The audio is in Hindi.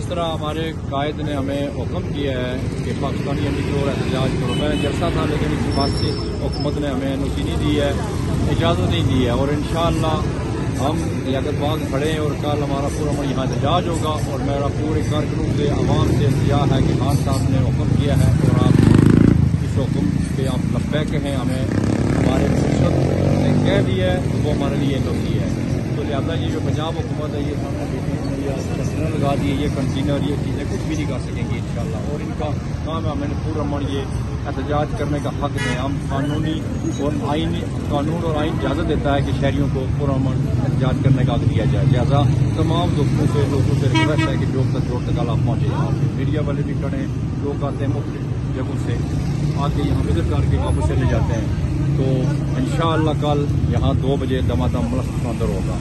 जिस तरह हमारे कायद ने हमें हुक्म किया है कि पाकिस्तानी अमीर और एहतजाज करो, मैंने जलसा था लेकिन इस बात से हुकूमत ने हमें नुकीनी दी है, इजाज़त नहीं दी है। और इंशाअल्लाह हम लियाकत बाग खड़े हैं और कल हमारा पूरा मन यहाँ एहतजाज होगा। और मेरा पूरे कारकुनों से आवाम से इंतजार है कि खान साहब ने हुक्म किया है और आप इस हुक्म पे आप लब्बैक हैं, हमें हमारे मुर्शद ने कह दिया है तो वो हमारे लिए नौकी है। तो लिहाजा ये जो पंजाब हुकूमत है ये सामने कंटेनर लगा दिए, ये कंटेनर ये चीज़ें कुछ भी नहीं कर सकेंगी इंशाअल्लाह। और इनका काम है हमें पूरा मन ये एहतजाज करने का हक दें। हम कानूनी और आईनी कानून और आइन इजाज़त देता है कि शहरियों को पूरा मन एहतजाज करने का हक दिया जाए। लिहाजा तमाम लोगों से रिक्वेस्ट है कि जो तक आप पहुँचे, यहाँ मीडिया वाले भी खड़े हैं, लोग आते हैं मुख्तलिफ जगहों से आके यहाँ विजिट करके वापस चले जाते हैं। तो इंशाअल्लाह कल यहाँ 2 बजे दमादम मुल्क अंदर होगा।